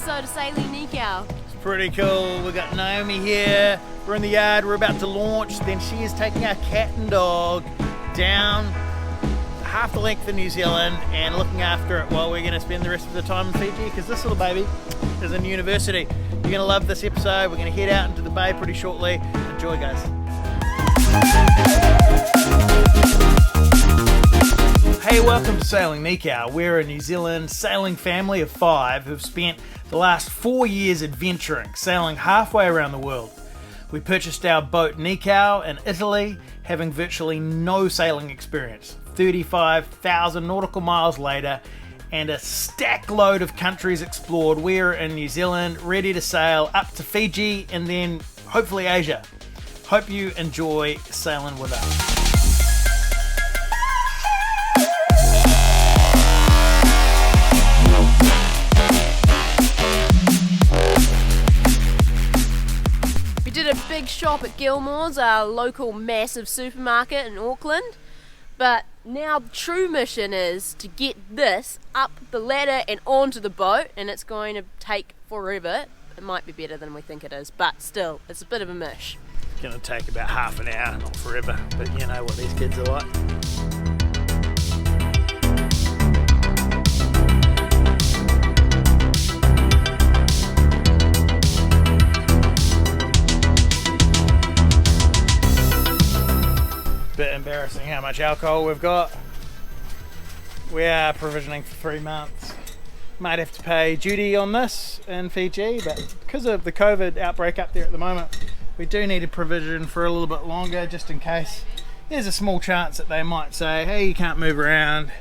episode of Sailing Nikau. It's pretty cool. We've got Naomi here. We're in the yard. We're about to launch. Then she is taking our cat and dog down half the length of New Zealand and looking after it while we're going to spend the rest of the time in Fiji, because this little baby is in university. You're going to love this episode. We're going to head out into the bay pretty shortly. Enjoy, guys. Hey, welcome to Sailing Nikau. We're a New Zealand sailing family of 5 who've spent the last 4 years adventuring, sailing halfway around the world. We purchased our boat Nikau in Italy, having virtually no sailing experience. 35,000 nautical miles later, and a stack load of countries explored, we're in New Zealand, ready to sail up to Fiji and then hopefully Asia. Hope you enjoy sailing with us. We did a big shop at Gilmore's, our local massive supermarket in Auckland. But now the true mission is to get this up the ladder and onto the boat, and it's going to take forever. It might be better than we think it is, but still, it's a bit of a mish. It's going to take about half an hour, not forever, but you know what these kids are like. Bit embarrassing how much alcohol we've got. We are provisioning for 3 months. Might have to pay duty on this in Fiji, but because of the COVID outbreak up there at the moment, we do need a provision for a little bit longer, just in case there's a small chance that they might say, hey, you can't move around,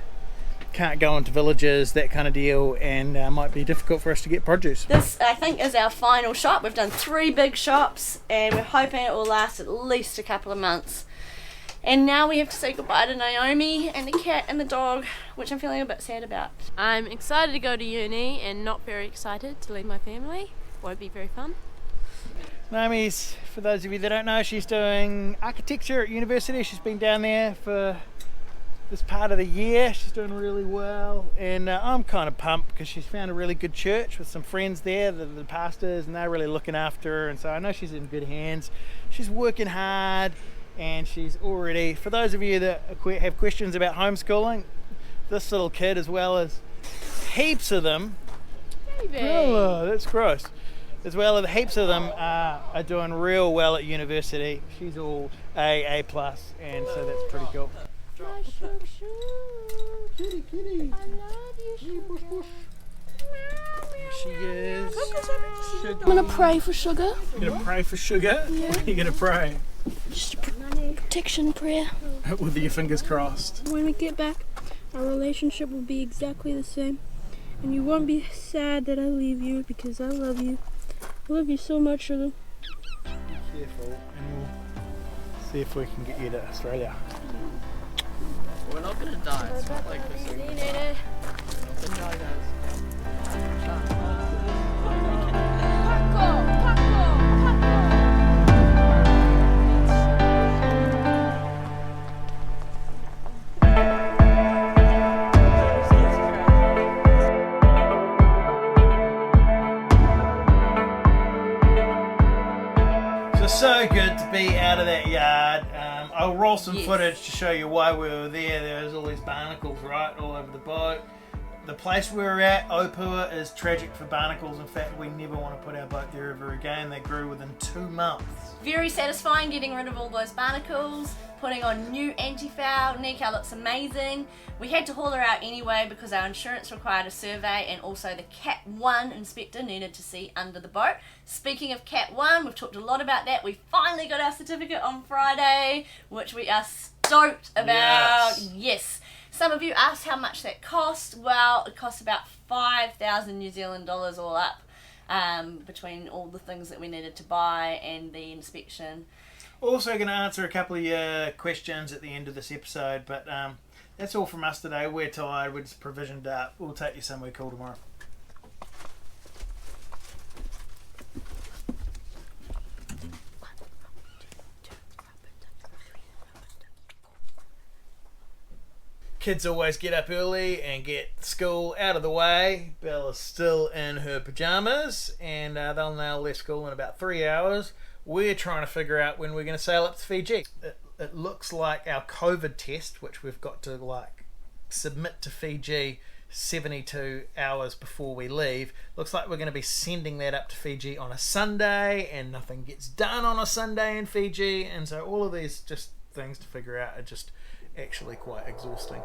can't go into villages, that kind of deal, and might be difficult for us to get produce. This, I think, is our final shop. We've done 3 big shops, and we're hoping it will last at least a couple of months. And now we have to say goodbye to Naomi and the cat and the dog, which I'm feeling a bit sad about. I'm excited to go to uni and not very excited to leave my family. Won't be very fun. Naomi's, for those of you that don't know, she's doing architecture at university. She's been down there for this part of the year. She's doing really well, and I'm kind of pumped because she's found a really good church with some friends there, the pastors, and they're really looking after her, and so I know she's in good hands. She's working hard, and she's already, for those of you that have questions about homeschooling, this little kid, as well as heaps of them, oh, that's gross, as well as heaps of them are doing real well at university. She's all A+, and so that's pretty cool. My Kitty, kitty. I love you, Sugar. Here she is. I'm gonna pray for Sugar. You're gonna pray for Sugar? Yeah. You're gonna pray Just a protection prayer. with your fingers crossed. When we get back, our relationship will be exactly the same. And you won't be sad that I leave you because I love you. I love you so much, Sugar. Be careful, and we'll see if we can get you to Australia. We're not gonna die. It's not like this. We're not gonna die, guys. So good to be out of that yard. I'll roll some footage to show you why we were there. There's all these barnacles right all over the boat. The place we were at, Opua, is tragic for barnacles. In fact, we never want to put our boat there ever again. They grew within 2 months. Very satisfying getting rid of all those barnacles, putting on new anti-foul. Nikau looks amazing. We had to haul her out anyway because our insurance required a survey, and also the Cat 1 inspector needed to see under the boat. Speaking of Cat 1, we've talked a lot about that. We finally got our certificate on Friday, which we are stoked about. Yes. Some of you asked how much that cost. Well, it cost about 5,000 New Zealand dollars all up, between all the things that we needed to buy and the inspection. Also going to answer a couple of your questions at the end of this episode, but that's all from us today. We're tired, we're just provisioned up. We'll take you somewhere cool tomorrow. Kids always get up early and get school out of the way. Bella's still in her pyjamas, and they'll now leave school in about 3 hours. We're trying to figure out when we're going to sail up to Fiji. It looks like our COVID test, which we've got to submit to Fiji 72 hours before we leave, looks like we're going to be sending that up to Fiji on a Sunday, and nothing gets done on a Sunday in Fiji, and so all of these just things to figure out are just actually quite exhausting.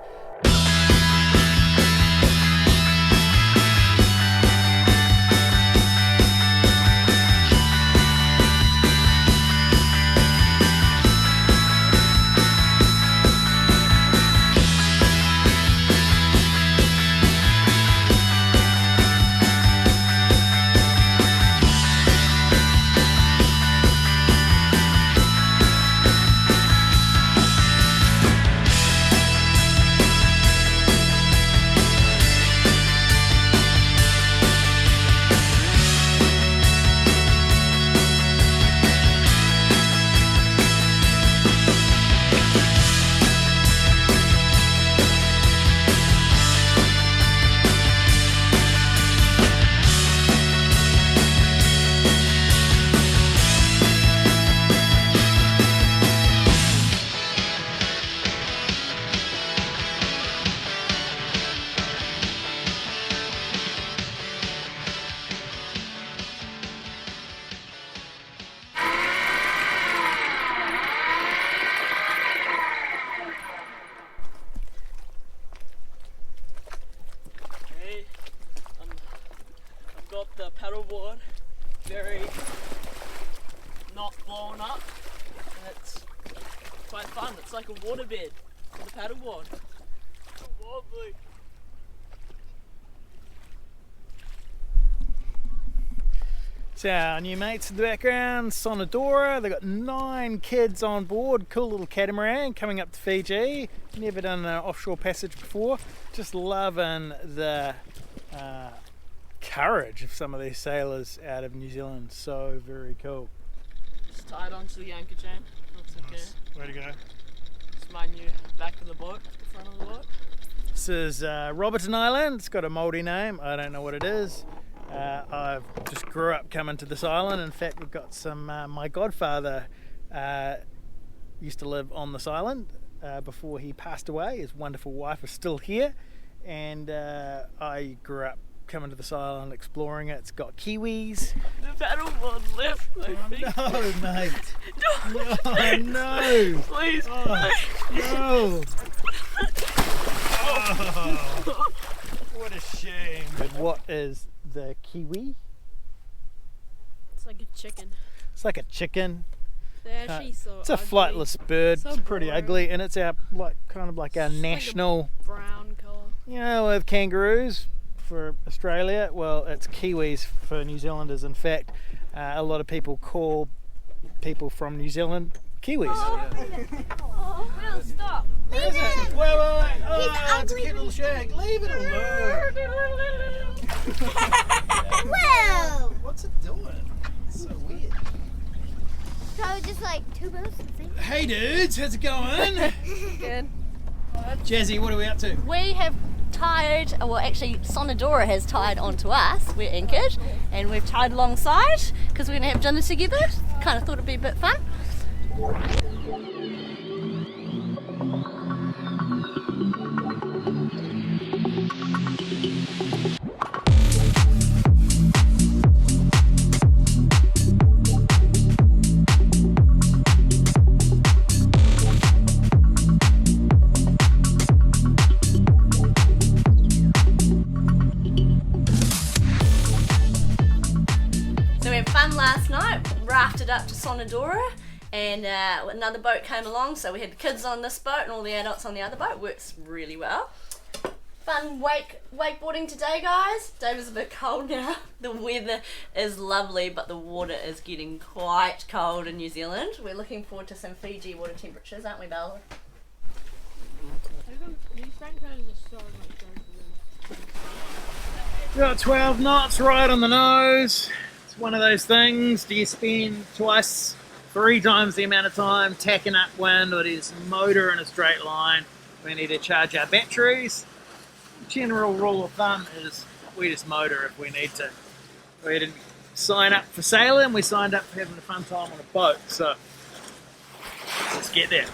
The paddleboard very not blown up, and it's quite fun. It's like a waterbed for the paddleboard. Wobbly. So our new mates in the background, Sonodora. They've got 9 kids on board. Cool little catamaran coming up to Fiji. Never done an offshore passage before. Just loving the courage of some of these sailors out of New Zealand. So very cool. Just tied onto the anchor chain. Looks okay. Way to go. It's my new back of the boat, the front of the boat. This is Robertson Island. It's got a Māori name. I don't know what it is. I just grew up coming to this island. In fact, we've got some. My godfather used to live on this island before he passed away. His wonderful wife is still here, and I grew up coming to this island, exploring it. It's got kiwis. The paddleboard left, I think. No, mate. No, no. Please. Oh, no. Oh, what a shame. But what is the kiwi? It's like a chicken. It's like a chicken. They're actually so It's a ugly. flightless bird. So it's pretty boring. ugly, and it's our kind of like our national. Brown colour. You know, with kangaroos for Australia, well, it's kiwis for New Zealanders. In fact, a lot of people call people from New Zealand kiwis. Oh, Will, stop. Wait. Oh, it's a cute little shag. Leave it alone. Whoa! What's it doing? It's so weird. Probably just like 2 minutes. Hey dudes, how's it going? Good. Jazzy, what are we up to? We have tied, well actually Sonodora has tied onto us, we're anchored, and we've tied alongside because we're going to have dinner together. Kind of thought it'd be a bit fun. So we had fun last night, rafted up to Sonodora, and another boat came along, so we had the kids on this boat and all the adults on the other boat. Works really well. Fun wakeboarding today, guys. Day was a bit cold now. The weather is lovely, but the water is getting quite cold in New Zealand. We're looking forward to some Fiji water temperatures, aren't we, Bella? These bankers are so much better than Got 12 knots right on the nose. It's one of those things. Do you spend 3 times the amount of time tacking up wind, or do you just motor in a straight line? we need to charge our batteries. General rule of thumb is we just motor if we need to. We didn't sign up for sailing, we signed up for having a fun time on a boat, so let's get there.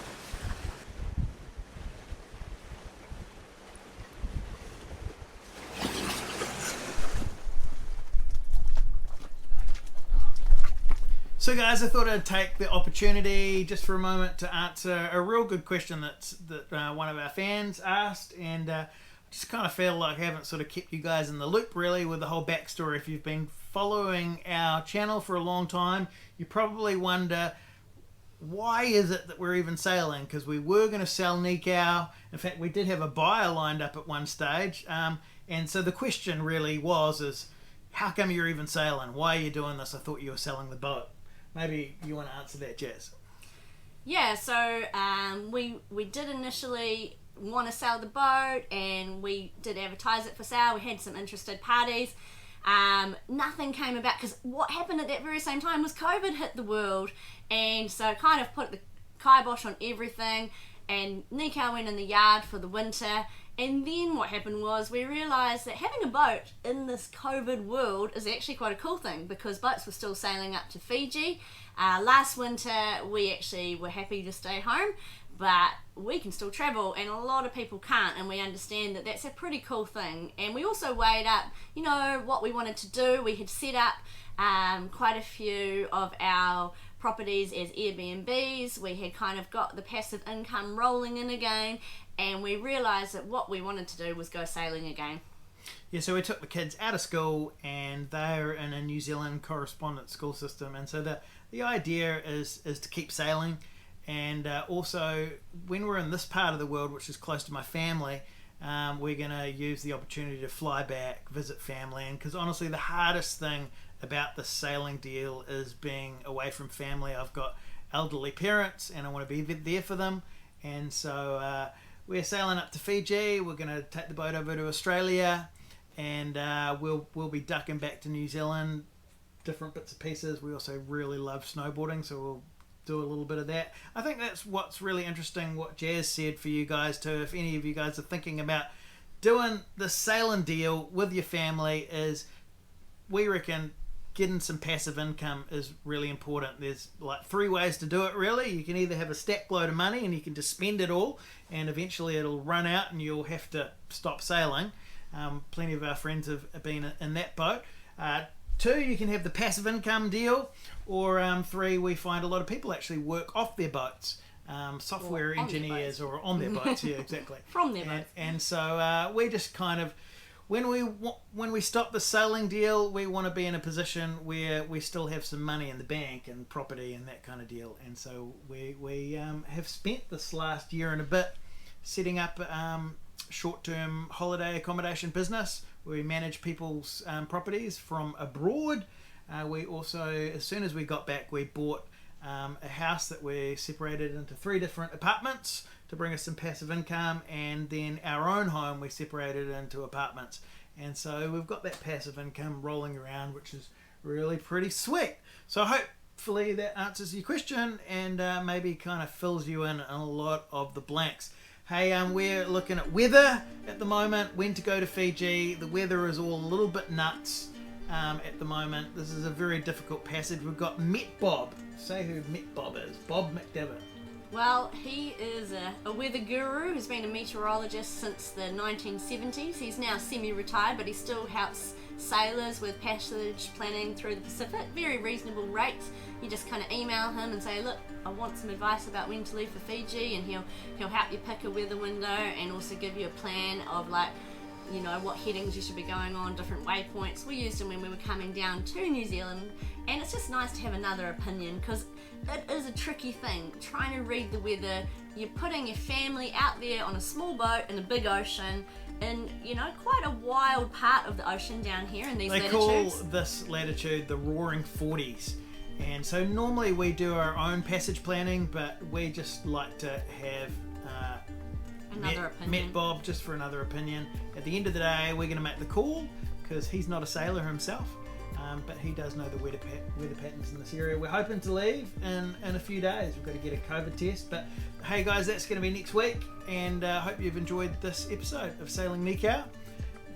So guys, I thought I'd take the opportunity just for a moment to answer a real good question that one of our fans asked, and I just kind of feel like I haven't sort of kept you guys in the loop really with the whole backstory. If you've been following our channel for a long time, you probably wonder, why is it that we're even sailing? Because we were going to sell Nikau. In fact, we did have a buyer lined up at one stage, and so the question really is, how come you're even sailing? Why are you doing this? I thought you were selling the boat. Maybe you want to answer that, Jazz. Yeah, so we did initially want to sell the boat, and we did advertise it for sale. We had some interested parties. Nothing came about because what happened at that very same time was COVID hit the world, and so it kind of put the kibosh on everything, and Nikau went in the yard for the winter. And then what happened was we realised that having a boat in this COVID world is actually quite a cool thing, because boats were still sailing up to Fiji. Last winter we actually were happy to stay home, but we can still travel and a lot of people can't, and we understand that that's a pretty cool thing. And we also weighed up, you know, what we wanted to do. We had set up quite a few of our properties as Airbnbs. We had kind of got the passive income rolling in again, and we realised that what we wanted to do was go sailing again. Yeah, so we took the kids out of school, and they're in a New Zealand correspondence school system, and so the idea is to keep sailing. And also, when we're in this part of the world, which is close to my family, we're going to use the opportunity to fly back, visit family, and because honestly the hardest thing about the sailing deal is being away from family. I've got elderly parents and I want to be there for them, and so we're sailing up to Fiji. We're going to take the boat over to Australia, and we'll be ducking back to New Zealand, different bits and pieces. We also really love snowboarding, so we'll do a little bit of that. I think that's what's really interesting, what Jazz said for you guys too. If any of you guys are thinking about doing the sailing deal with your family, is we reckon getting some passive income is really important. There's like 3 ways to do it really. You can either have a stack load of money and you can just spend it all, and eventually it'll run out and you'll have to stop sailing. Plenty of our friends have been in that boat. 2, you can have the passive income deal, or 3, we find a lot of people actually work off their boats, software engineers, or on their boats. Yeah, exactly. From their boats. And so we just kind of, when we stop the sailing deal, we want to be in a position where we still have some money in the bank and property and that kind of deal. And so we have spent this last year and a bit setting up short-term holiday accommodation business. We manage people's properties from abroad. We also, as soon as we got back, we bought a house that we separated into 3 different apartments to bring us some passive income, and then our own home we separated into apartments. And so we've got that passive income rolling around, which is really pretty sweet. So hopefully that answers your question, and maybe kind of fills you in on a lot of the blanks. Hey, we're looking at weather at the moment, when to go to Fiji. The weather is all a little bit nuts at the moment. This is a very difficult passage. We've got Met Bob. Say who Met Bob is. Bob McDevitt. Well, he is a weather guru who's been a meteorologist since the 1970s. He's now semi-retired, but he still helps sailors with passage planning through the Pacific. Very reasonable rates. You just kind of email him and say, look, I want some advice about when to leave for Fiji, and he'll help you pick a weather window and also give you a plan of, like, you know, what headings you should be going on, different waypoints. We used him when we were coming down to New Zealand, and it's just nice to have another opinion, because it is a tricky thing trying to read the weather. You're putting your family out there on a small boat in a big ocean, in, you know, quite a wild part of the ocean down here in these latitudes. They call this latitude the Roaring 40s. And so normally we do our own passage planning, but we just like to have Met Bob just for another opinion. At the end of the day, we're going to make the call, because he's not a sailor himself. but he does know the weather patterns in this area. We're hoping to leave in a few days. We've got to get a COVID test, but hey guys, that's going to be next week, and I hope you've enjoyed this episode of Sailing Nikau.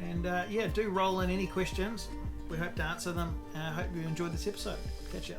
And yeah, do roll in any questions. We hope to answer them. I hope you enjoyed this episode. Catch you.